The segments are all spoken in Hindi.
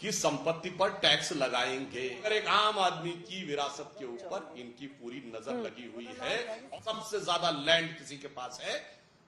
कि संपत्ति पर टैक्स लगाएंगे। अगर एक आम आदमी की विरासत के ऊपर इनकी पूरी नजर लगी हुई है, सबसे ज्यादा लैंड किसी के पास है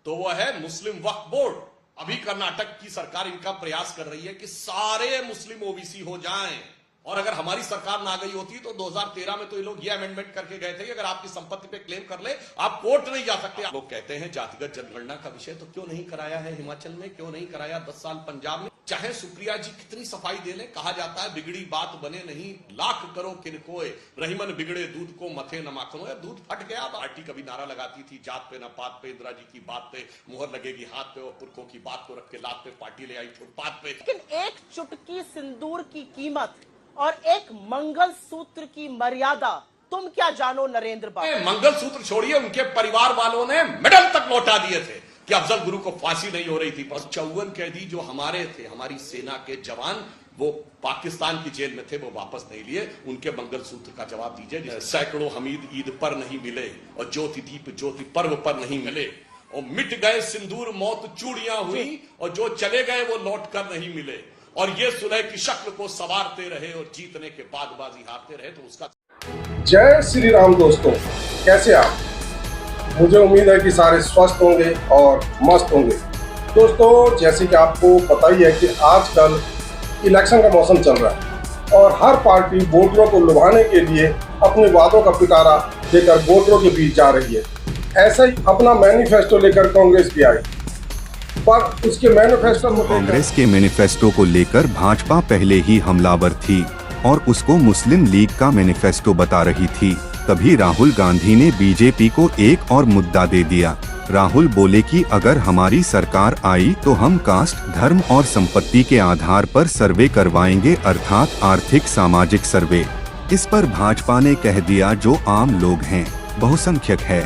तो वह है मुस्लिम वक्फ बोर्ड। अभी कर्नाटक की सरकार इनका प्रयास कर रही है कि सारे मुस्लिम ओबीसी हो जाएं, और अगर हमारी सरकार ना गई होती तो 2013 में तो ये लोग ये अमेंडमेंट करके गए थे कि अगर आपकी संपत्ति पे क्लेम कर ले आप कोर्ट नहीं जा सकते। लोग कहते हैं जातिगत जनगणना का विषय तो क्यों नहीं कराया है हिमाचल में, क्यों नहीं कराया 10 साल पंजाब में। चाहे सुप्रिया जी कितनी सफाई दे ले, कहा जाता है बिगड़ी बात बने नहीं, लाख करो किनकोए, रहीमन बिगड़े दूध को मथे न माखनो। दूध फट गया। पार्टी कभी नारा लगाती थी जात पे न पात पे, इंदिरा जी की बात पे मुहर लगेगी हाथ पे, और पुरखों की बात को रख के लात पे पार्टी ले आई फुटपाथ पे। लेकिन एक चुटकी सिंदूर की कीमत और एक मंगलसूत्र की मर्यादा तुम क्या जानो नरेंद्र बाबू। मंगलसूत्र छोड़िए, उनके परिवार वालों ने मेडल तक लौटा दिए थे कि अफजल गुरु को फांसी नहीं हो रही थी। और 54 कैदी जो हमारे थे, हमारी सेना के जवान, वो पाकिस्तान की जेल में थे, वो वापस नहीं लिए। उनके मंगलसूत्र का जवाब दीजिए। सैकड़ों हमीद ईद पर नहीं मिले और ज्योति दीप ज्योति पर्व पर नहीं मिले, और मिट गए सिंदूर मौत चूड़ियां हुई, और जो चले गए वो लौट कर नहीं मिले, और ये सुलह की शक्ल को सवारते रहे और जीतने के बाद बाजी हारते रहे। तो उसका जय श्री राम। दोस्तों, कैसे आप? मुझे उम्मीद है कि सारे स्वस्थ होंगे और मस्त होंगे। दोस्तों, जैसे कि आपको पता ही है कि आजकल इलेक्शन का मौसम चल रहा है और हर पार्टी वोटरों को लुभाने के लिए अपने वादों का पिटारा देकर वोटरों के बीच जा रही है। ऐसा ही अपना मैनिफेस्टो लेकर कांग्रेस भी आई, पर उसके मैनिफेस्टो में कांग्रेस के मैनिफेस्टो को लेकर भाजपा पहले ही हमलावर थी और उसको मुस्लिम लीग का मैनिफेस्टो बता रही थी। तभी राहुल गांधी ने बीजेपी को एक और मुद्दा दे दिया। राहुल बोले कि अगर हमारी सरकार आई तो हम कास्ट, धर्म और संपत्ति के आधार पर सर्वे करवाएंगे, अर्थात आर्थिक सामाजिक सर्वे। इस पर भाजपा ने कह दिया जो आम लोग हैं, बहुसंख्यक है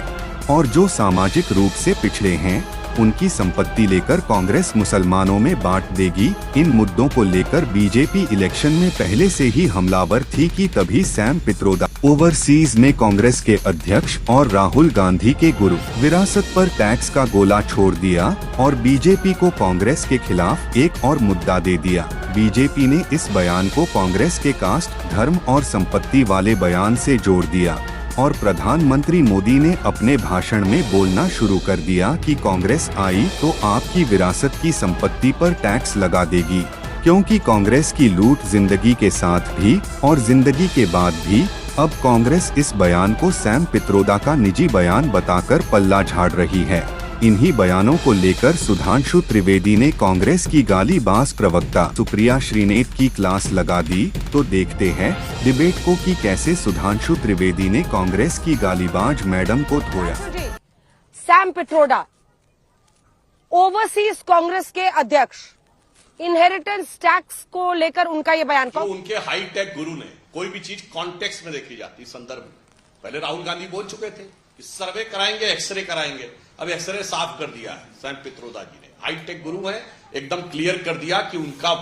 और जो सामाजिक रूप से पिछड़े हैं, उनकी संपत्ति लेकर कांग्रेस मुसलमानों में बांट देगी। इन मुद्दों को लेकर बीजेपी इलेक्शन में पहले से ही हमलावर थी कि तभी सैम पित्रोदा ओवरसीज ने कांग्रेस के अध्यक्ष और राहुल गांधी के गुरु विरासत पर टैक्स का गोला छोड़ दिया और बीजेपी को कांग्रेस के खिलाफ एक और मुद्दा दे दिया। बीजेपी ने इस बयान को कांग्रेस के कास्ट, धर्म और संपत्ति वाले बयान से जोड़ दिया और प्रधानमंत्री मोदी ने अपने भाषण में बोलना शुरू कर दिया कि कांग्रेस आई तो आपकी विरासत की संपत्ति पर टैक्स लगा देगी, क्योंकि कांग्रेस की लूट जिंदगी के साथ भी और जिंदगी के बाद भी। अब कांग्रेस इस बयान को सैम पित्रोदा का निजी बयान बताकर पल्ला झाड़ रही है। इन्हीं बयानों को लेकर सुधांशु त्रिवेदी ने कांग्रेस की गालीबाज प्रवक्ता सुप्रिया श्रीनेत की क्लास लगा दी। तो देखते हैं डिबेट को कि कैसे सुधांशु त्रिवेदी ने कांग्रेस की गालीबाज मैडम को धोया। सैम पित्रोदा, ओवरसीज कांग्रेस के अध्यक्ष, इनहेरिटेंस टैक्स को लेकर उनका ये बयान तो उनके हाईटेक गुरु ने कोई भी चीज कॉन्टेक्स्ट में देखी जाती, संदर्भ में। पहले राहुल गांधी बोल चुके थे कि सर्वे कराएंगे, एक्सरे कराएंगे। अब एक्सरे साफ कर दिया है सैम पित्रोदा जी ने। हाईटेक गुरु है, एकदम क्लियर कर दिया कि उनका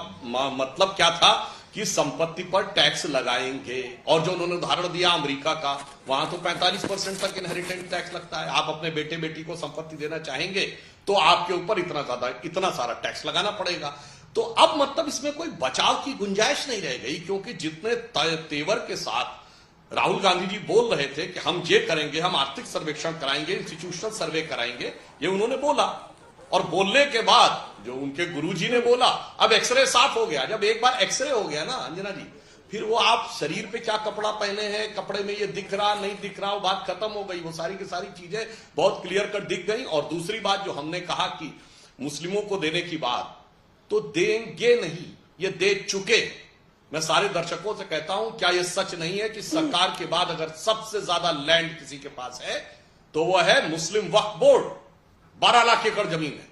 मतलब क्या था कि संपत्ति पर टैक्स लगाएंगे। और जो उन्होंने उदाहरण दिया अमेरिका का, वहां तो 45% तक इनहेरिटेंस टैक्स लगता है। आप अपने बेटे बेटी को संपत्ति देना चाहेंगे तो आपके ऊपर इतना सारा टैक्स लगाना पड़ेगा। तो अब मतलब इसमें कोई बचाव की गुंजाइश नहीं रह गई, क्योंकि जितने तेवर के साथ राहुल गांधी जी बोल रहे थे कि हम ये करेंगे, हम आर्थिक सर्वेक्षण कराएंगे, इंस्टीट्यूशनल सर्वे कराएंगे, ये उन्होंने बोला। और बोलने के बाद जो उनके गुरुजी ने बोला, अब एक्सरे साफ हो गया। जब एक बार एक्सरे हो गया ना अंजना जी, फिर वो आप शरीर पे क्या कपड़ा पहने हैं, कपड़े में ये दिख रहा नहीं दिख रहा, वो बात खत्म हो गई। वो सारी की सारी चीजें बहुत क्लियर कट दिख गई। और दूसरी बात जो हमने कहा कि मुस्लिमों को देने की बात, तो देंगे नहीं, ये दे चुके। मैं सारे दर्शकों से कहता हूं, क्या यह सच नहीं है कि सरकार के बाद अगर सबसे ज्यादा लैंड किसी के पास है तो वह है मुस्लिम वक्फ बोर्ड। 12 लाख एकड़ जमीन है।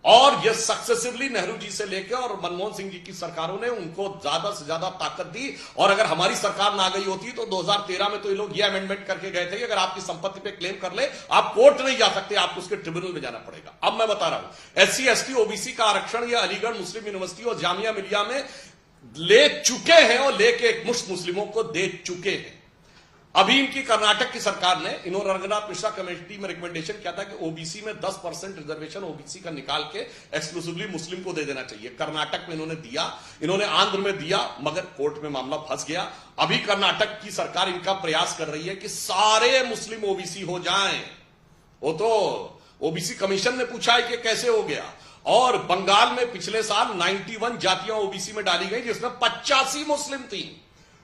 और यह सक्सेसिवली नेहरू जी से लेकर और मनमोहन सिंह जी की सरकारों ने उनको ज्यादा से ज्यादा ताकत दी। और अगर हमारी सरकार ना गई होती तो 2013 में तो ये लोग ये अमेंडमेंट करके गए थे कि अगर आपकी संपत्ति पे क्लेम कर ले आप कोर्ट नहीं जा सकते, आपको उसके ट्रिब्यूनल में जाना पड़ेगा। अब मैं बता रहा हूं, SC ST OBC का आरक्षण यह अलीगढ़ मुस्लिम यूनिवर्सिटी और जामिया मिलिया में ले चुके हैं और लेके एक मुश्त मुस्लिमों को दे चुके हैं। अभी इनकी कर्नाटक की सरकार ने, इन्होंने रंगनाथ मिश्रा कमेटी में रिकमेंडेशन किया था कि ओबीसी में 10% रिजर्वेशन ओबीसी का निकाल के एक्सक्लूसिवली मुस्लिम को दे देना चाहिए। कर्नाटक में इन्होंने दिया, इन्होंने आंध्र में दिया, मगर कोर्ट में मामला फंस गया। अभी कर्नाटक की सरकार इनका प्रयास कर रही है कि सारे मुस्लिम ओबीसी हो जाएं। वो तो ओबीसी कमीशन ने पूछा है कि कैसे हो गया। और बंगाल में पिछले साल 91 जातियां ओबीसी में डाली गई, जिसमें 85 मुस्लिम थी।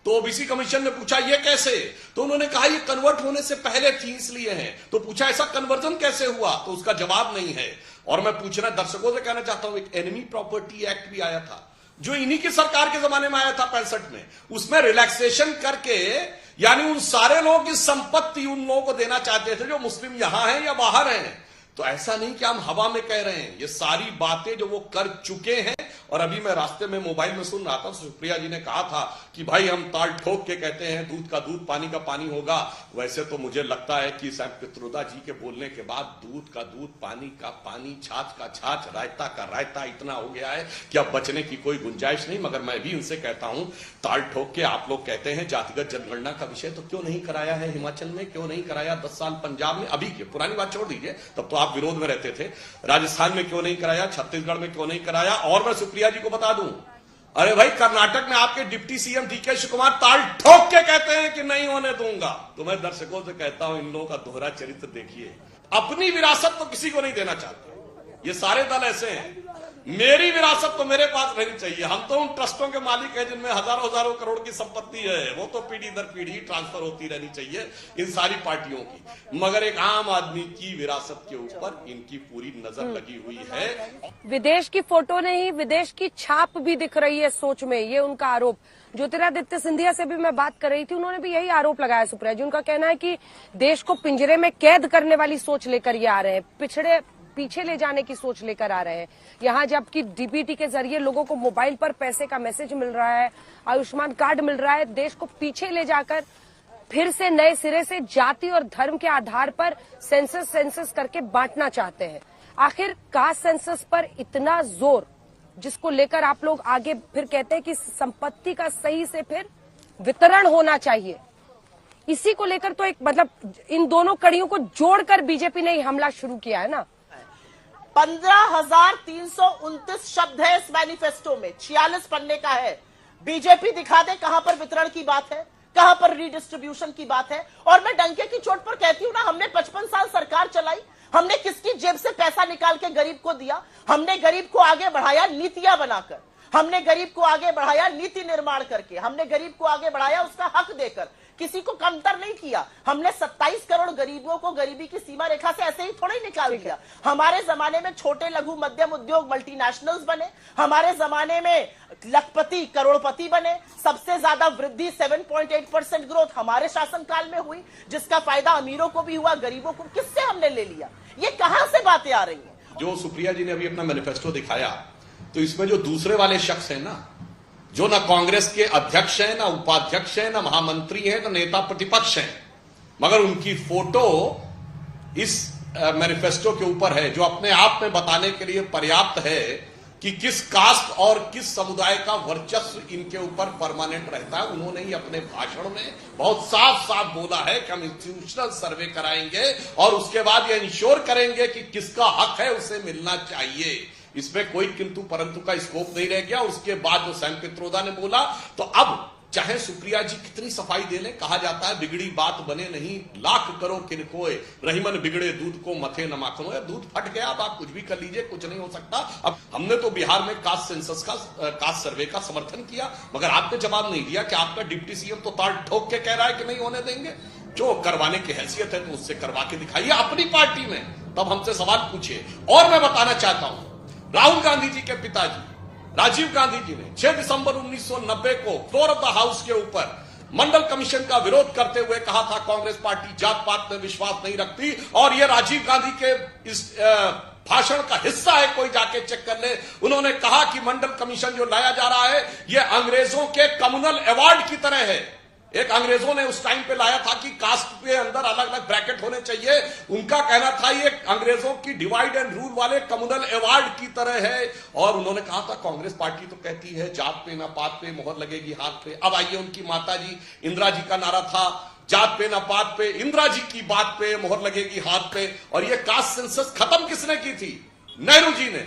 तो ओबीसी कमीशन ने पूछा ये कैसे, तो उन्होंने कहा ये कन्वर्ट होने से पहले थी इसलिए है। तो पूछा ऐसा कन्वर्जन कैसे हुआ, तो उसका जवाब नहीं है। और मैं पूछना दर्शकों से कहना चाहता हूं, एक एनिमी प्रॉपर्टी एक्ट भी आया था जो इन्हीं की सरकार के जमाने में आया था 65 में। उसमें रिलैक्सेशन करके, यानी उन सारे लोगों की संपत्ति उन लोगों को देना चाहते थे जो मुस्लिम यहां हैं या बाहर हैं। तो ऐसा नहीं कि हम हवा में कह रहे हैं, ये सारी बातें जो वो कर चुके हैं। और अभी मैं रास्ते में मोबाइल में सुन रहा था, सुप्रिया जी ने कहा था कि भाई हम ताल ठोक के कहते हैं दूध का दूध पानी का पानी होगा। वैसे तो मुझे लगता है कि सैम पित्रोदा जी के बोलने के बाद दूध का दूध, पानी का पानी, छाछ का छाछ, रायता का रायता इतना हो गया है कि अब बचने की कोई गुंजाइश नहीं। मगर मैं भी उनसे कहता हूं, ताल ठोक के आप लोग कहते हैं जातिगत जनगणना का विषय तो क्यों नहीं कराया है हिमाचल में, क्यों नहीं कराया 10 साल पंजाब में? अभी की पुरानी बात छोड़ दीजिए, तब तो आप विरोध में रहते थे। राजस्थान में क्यों नहीं कराया, छत्तीसगढ़ में क्यों नहीं कराया? और मैं सुप्रिया जी को बता दूं, अरे भाई कर्नाटक में आपके डिप्टी सीएम डीके शिवकुमार ताल ठोक के कहते हैं कि नहीं होने दूंगा। तो मैं दर्शकों से कहता हूं, इन लोगों का दोहरा चरित्र देखिए। अपनी विरासत तो किसी को नहीं देना चाहते, ये सारे दल ऐसे हैं। मेरी विरासत तो मेरे पास रहनी चाहिए। हम तो उन ट्रस्टों के मालिक हैं जिनमें हजारों हजारों करोड़ की संपत्ति है, वो तो पीढ़ी दर पीढ़ी ट्रांसफर होती रहनी चाहिए इन सारी पार्टियों की। मगर एक आम आदमी की विरासत के ऊपर इनकी पूरी नजर लगी हुई है। विदेश की फोटो नहीं, विदेश की छाप भी दिख रही है सोच में, ये उनका आरोप। ज्योतिरादित्य सिंधिया से भी मैं बात कर रही थी, उन्होंने भी यही आरोप लगाया सुप्रिया जी। उनका कहना है कि देश को पिंजरे में कैद करने वाली सोच लेकर ये आ रहे हैं, पीछे ले जाने की सोच लेकर आ रहे हैं। यहाँ जबकि डीबीटी के जरिए लोगों को मोबाइल पर पैसे का मैसेज मिल रहा है, आयुष्मान कार्ड मिल रहा है, देश को पीछे ले जाकर फिर से नए सिरे से जाति और धर्म के आधार पर सेंसस करके बांटना चाहते हैं। आखिर कास्ट सेंसस पर इतना जोर, जिसको लेकर आप लोग आगे फिर कहते हैं कि संपत्ति का सही से फिर वितरण होना चाहिए, इसी को लेकर तो एक मतलब इन दोनों कड़ियों को जोड़कर बीजेपी ने हमला शुरू किया है ना। 15,329 शब्द है इस मैनिफेस्टो में, 46 पन्ने का है। बीजेपी दिखा दे कहां पर वितरण की बात है, कहां पर रीडिस्ट्रीब्यूशन की बात है। और मैं डंके की चोट पर कहती हूं ना, हमने 55 साल सरकार चलाई, हमने किसकी जेब से पैसा निकाल के गरीब को दिया? हमने गरीब को आगे बढ़ाया नीतियां बनाकर, हमने गरीब को आगे बढ़ाया नीति निर्माण करके, हमने गरीब को आगे बढ़ाया उसका हक देकर, किसी को कमतर नहीं किया। हमने 27 करोड़ गरीबों को गरीबी की सीमा रेखा से ऐसे ही थोड़ा ही निकाल दिया। हमारे जमाने में छोटे लघु मध्यम उद्योग मल्टीनेशनल्स बने, हमारे जमाने में लखपति करोड़पति बने, सबसे ज्यादा वृद्धि 7.8% ग्रोथ हमारे शासनकाल में हुई, जिसका फायदा अमीरों को भी हुआ, गरीबों को किससे हमने ले लिया? ये कहां से बातें आ रही हैं? जो सुप्रिया जी ने अभी अपना मैनिफेस्टो दिखाया, तो इसमें जो दूसरे वाले शख्स हैं ना, जो ना कांग्रेस के अध्यक्ष हैं, ना उपाध्यक्ष हैं, ना महामंत्री हैं, ना नेता प्रतिपक्ष हैं, मगर उनकी फोटो इस मैनिफेस्टो के ऊपर है, जो अपने आप में बताने के लिए पर्याप्त है कि किस कास्ट और किस समुदाय का वर्चस्व इनके ऊपर परमानेंट रहता है। उन्होंने ही अपने भाषण में बहुत साफ साफ बोला है कि हम इंस्टीट्यूशनल सर्वे कराएंगे और उसके बाद ये इंश्योर करेंगे कि किसका हक है उसे मिलना चाहिए। इसमें कोई किंतु परंतु का स्कोप नहीं रह गया। उसके बाद जो सैम पित्रोदा ने बोला, तो अब चाहे सुप्रिया जी कितनी सफाई दे लें, कहा जाता है बिगड़ी बात बने नहीं, लाख करो किनकोए, रहीमन बिगड़े दूध को मथे न माखन होए। दूध फट गया, अब आप कुछ भी कर लीजिए, कुछ नहीं हो सकता। अब हमने तो बिहार में कास्ट सेंसस का, कास्ट सर्वे का समर्थन किया, मगर आपने जवाब नहीं दिया कि आपका डिप्टी सीएम तो ताल ठोक के कह रहा है कि नहीं होने देंगे। जो करवाने की हैसियत है तो उससे करवा के दिखाइए अपनी पार्टी में, तब हमसे सवाल पूछिए। और मैं बताना चाहता हूं, राहुल गांधी जी के पिताजी राजीव गांधी जी ने 6 दिसंबर 1990 को फ्लोर ऑफ द हाउस के ऊपर मंडल कमीशन का विरोध करते हुए कहा था कांग्रेस पार्टी जात पात में विश्वास नहीं रखती, और यह राजीव गांधी के इस भाषण का हिस्सा है, कोई जाके चेक कर ले। उन्होंने कहा कि मंडल कमीशन जो लाया जा रहा है यह अंग्रेजों के कम्युनल अवार्ड की तरह है। एक अंग्रेजों ने उस टाइम पे लाया था कि कास्ट के अंदर अलग अलग ब्रैकेट होने चाहिए, उनका कहना था ये अंग्रेजों की डिवाइड एंड रूल वाले कम्युनल अवार्ड की तरह है। और उन्होंने कहा था कांग्रेस पार्टी तो कहती है जात पे ना पात पे मोहर लगेगी हाथ पे। अब आइए, उनकी माता जी इंदिरा जी का नारा था जात पे ना पात पे, इंदिरा जी की बात पे मोहर लगेगी हाथ पे। और ये कास्ट सेंसस खत्म किसने की थी? नेहरू जी ने,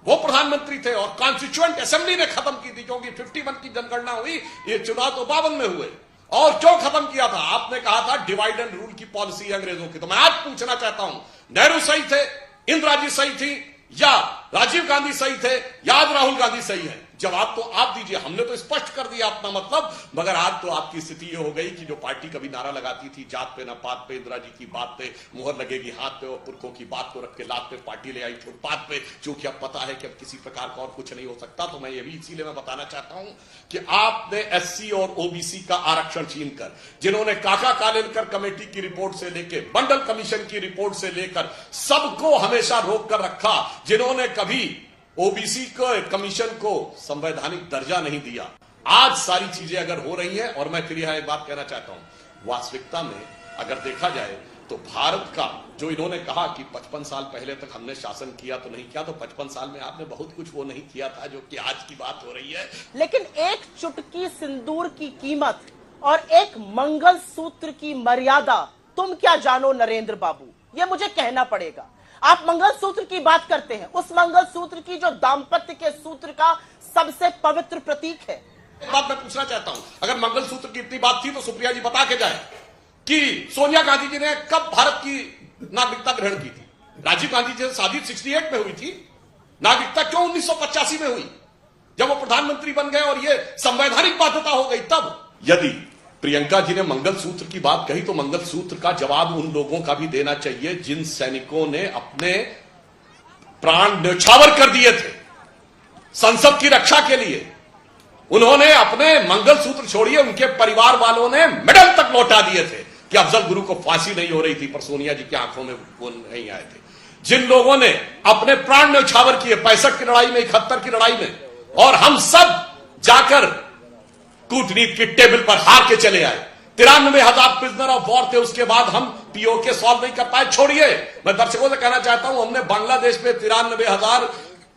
वो प्रधानमंत्री थे। और कॉन्स्टिट्यूएंट असेंबली ने खत्म की थी, क्योंकि 51 की जनगणना हुई, ये चुनाव तो 52 में हुए। और क्यों खत्म किया था? आपने कहा था डिवाइड एंड रूल की पॉलिसी अंग्रेजों की। तो मैं आज पूछना चाहता हूं, नेहरू सही थे, इंदिरा जी सही थी, या राजीव गांधी सही थे, या आज राहुल गांधी सही है? जवाब तो आप दीजिए। हमने तो स्पष्ट कर दिया अपना मतलब, मगर आज तो आपकी स्थिति ये हो गई कि जो पार्टी कभी नारा लगाती थी जात पे ना पात पे, इंदिरा जी की बात पे मुहर लगेगी हाथ पे, और पुरखों की बात को रख के लात पे पार्टी ले आई फुटपाथ पे, क्योंकि अब पता है कि अब किसी प्रकार का और कुछ नहीं हो सकता। तो मैं ये भी इसीलिए मैं बताना चाहता हूं कि आपने एससी और ओबीसी का आरक्षण छीन कर, जिन्होंने काका कालेलकर कमेटी की रिपोर्ट से लेकर मंडल कमीशन की रिपोर्ट से लेकर सबको हमेशा रोक कर रखा, जिन्होंने कभी ओबीसी को कमीशन को संवैधानिक दर्जा नहीं दिया, आज सारी चीजें अगर हो रही हैं। और मैं फिर यहां एक बात कहना चाहता हूं, वास्तविकता में अगर देखा जाए तो भारत का जो इन्होंने कहा कि 55 साल पहले तक हमने शासन किया तो नहीं किया, तो 55 साल में आपने बहुत कुछ वो नहीं किया था जो कि आज की बात हो रही है। लेकिन एक चुटकी सिंदूर की कीमत और एक मंगलसूत्र की मर्यादा तुम क्या जानो नरेंद्र बाबू, ये मुझे कहना पड़ेगा। आप मंगलसूत्र की बात करते हैं, उस मंगलसूत्र की जो दाम्पत्य के सूत्र का सबसे पवित्र प्रतीक है। एक बात मैं पूछना चाहता हूं, अगर मंगलसूत्र की इतनी बात थी तो सुप्रिया जी बता के जाए कि सोनिया गांधी जी ने कब भारत की नागरिकता ग्रहण की थी? राजीव गांधी जी से शादी 68 में हुई थी, नागरिकता क्यों 1985 में हुई, जब वो प्रधानमंत्री बन गए और ये संवैधानिक बाध्यता हो गई तब? यदि प्रियंका जी ने मंगलसूत्र की बात कही तो मंगलसूत्र का जवाब उन लोगों का भी देना चाहिए जिन सैनिकों ने अपने प्राण न्यौछावर कर दिए थे संसद की रक्षा के लिए। उन्होंने अपने मंगलसूत्र छोड़िए, उनके परिवार वालों ने मेडल तक लौटा दिए थे कि अफजल गुरु को फांसी नहीं हो रही थी, पर सोनिया जी की आंखों में वो नहीं आए थे। जिन लोगों ने अपने प्राण न्यौछावर किए 65 की लड़ाई में, 71 की लड़ाई में, और हम सब जाकर कूटनीति की टेबल पर हार के चले आए। 93,000 प्रिजनर ऑफ वॉर थे, उसके बाद हम पीओके सॉल्व नहीं कर पाए। छोड़िए, मैं दर्शकों से कहना चाहता हूं, हमने बांग्लादेश में 93,000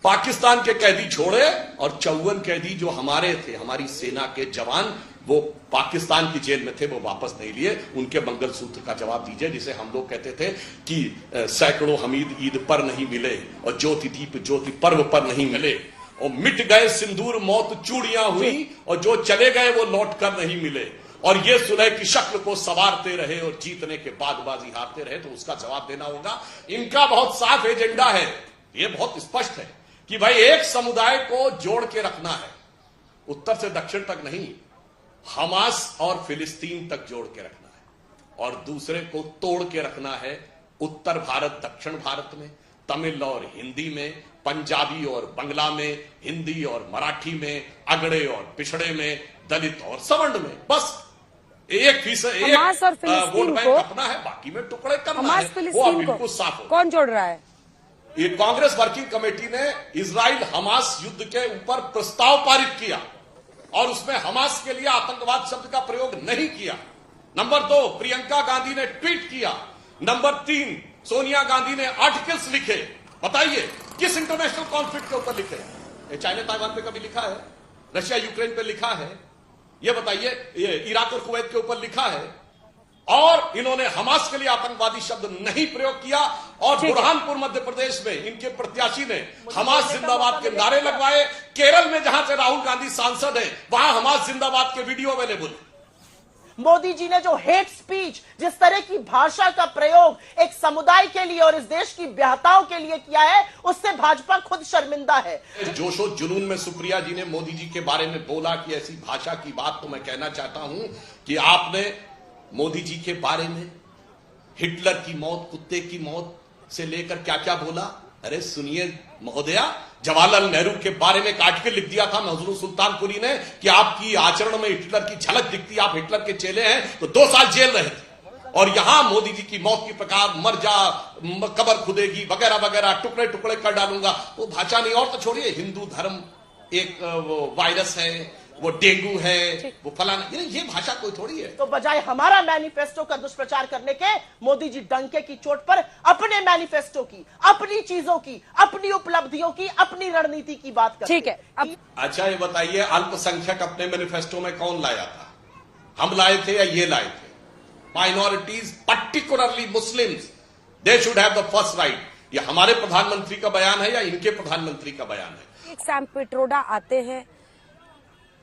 पाकिस्तान के कैदी छोड़े और 54 कैदी जो हमारे थे, हमारी सेना के जवान, वो पाकिस्तान की जेल में थे, वो वापस नहीं लिए। उनके मंगलसूत्र का जवाब दीजिए, जिसे हम लोग कहते थे कि सैकड़ों हमीद ईद पर नहीं मिले और ज्योति दीप ज्योति पर्व पर नहीं मिले, और मिट गए सिंदूर मौत चूड़ियां हुई, और जो चले गए वो लौट कर नहीं मिले, और ये सुलह की शक्ल को सवारते रहे और जीतने के बाद बाजी हारते रहे। तो उसका जवाब देना होगा। इनका बहुत साफ एजेंडा है, ये बहुत स्पष्ट है कि भाई एक समुदाय को जोड़ के रखना है, उत्तर से दक्षिण तक नहीं, हमास और फिलिस्तीन तक जोड़ के रखना है, और दूसरे को तोड़ के रखना है उत्तर भारत दक्षिण भारत में, तमिल और हिंदी में, पंजाबी और बंगला में, हिंदी और मराठी में, अगड़े और पिछड़े में, दलित और सवर्ण में। बस एक हमास और फिलिस्तीन वोट बैंक को अपना है, बाकी में टुकड़े करना हमास है, वो फिलिस्तीन बिल्कुल को साफ हो। कौन जोड़ रहा है? ये कांग्रेस वर्किंग कमेटी ने इजराइल हमास युद्ध के ऊपर प्रस्ताव पारित किया और उसमें हमास के लिए आतंकवाद शब्द का प्रयोग नहीं किया। नंबर 2, प्रियंका गांधी ने ट्वीट किया। नंबर 3, सोनिया गांधी ने आर्टिकल्स लिखे। बताइए किस इंटरनेशनल कॉन्फ्लिक्ट के ऊपर लिखे? ये चाइना ताइवान पे कभी लिखा है? रशिया यूक्रेन पे लिखा है? ये बताइए, ये इराक और कुवैत के ऊपर लिखा है? और इन्होंने हमास के लिए आतंकवादी शब्द नहीं प्रयोग किया। और बुरहानपुर मध्य प्रदेश में इनके प्रत्याशी ने हमास जिंदाबाद के नारे लगवाए। केरल में जहां से राहुल गांधी सांसद हैं, वहां हमास जिंदाबाद के वीडियो अवेलेबल है। मोदी जी ने जो हेट स्पीच, जिस तरह की भाषा का प्रयोग एक समुदाय के लिए और इस देश की ब्याहताओं के लिए किया है, उससे भाजपा खुद शर्मिंदा है। जोशो जुनून में सुप्रिया जी ने मोदी जी के बारे में बोला कि ऐसी भाषा की बात, तो मैं कहना चाहता हूं कि आपने मोदी जी के बारे में हिटलर की मौत, कुत्ते की मौत से लेकर क्या क्या बोला। अरे सुनिए महोदया, जवाहरलाल नेहरू के बारे में एक आर्टिकल लिख दिया था मजरू सुल्तानपुरी ने कि आपकी आचरण में हिटलर की झलक दिखती, आप हिटलर के चेले हैं, तो 2 साल जेल रहे थे। और यहां मोदी जी की मौत की प्रकार, मर जा, कब्र खुदेगी वगैरह वगैरह, टुकड़े टुकड़े कर डालूंगा, वो भाषा नहीं। और तो छोड़िए, हिंदू धर्म एक वो वायरस है, वो डेंगू है, वो फलाना, ये भाषा कोई थोड़ी है। तो बजाय हमारा मैनिफेस्टो का दुष्प्रचार करने के, मोदी जी डंके की चोट पर अपने मैनिफेस्टो की, अपनी चीजों की, अपनी उपलब्धियों की, अपनी रणनीति की बात करते हैं। ठीक है। अच्छा ये बताइए, अल्पसंख्यक अपने मैनिफेस्टो में कौन लाया था? हम लाए थे या ये लाए थे? Minorities particularly Muslims they should have the first right. ये हमारे प्रधानमंत्री का बयान है या इनके प्रधानमंत्री का बयान है? सैम पित्रोदा आते हैं,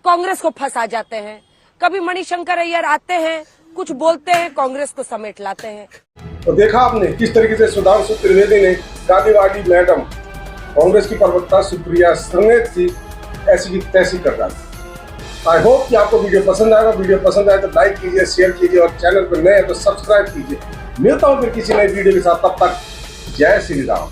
कांग्रेस को फंसा जाते हैं, कभी मणिशंकर अय्यर आते हैं, कुछ बोलते हैं, कांग्रेस को समेट लाते हैं। तो देखा आपने किस तरीके से सुधांशु त्रिवेदी ने गांधीवादी मैडम कांग्रेस की प्रवक्ता सुप्रिया श्रीनेत की ऐसी की तैसी कर रहा है। आई होप कि आपको वीडियो पसंद आएगा। वीडियो पसंद आए तो लाइक कीजिए, शेयर कीजिए और चैनल पर नए हैं तो सब्सक्राइब कीजिए। मिलता हूं फिर किसी नई वीडियो के साथ, तब तक जय श्री राम।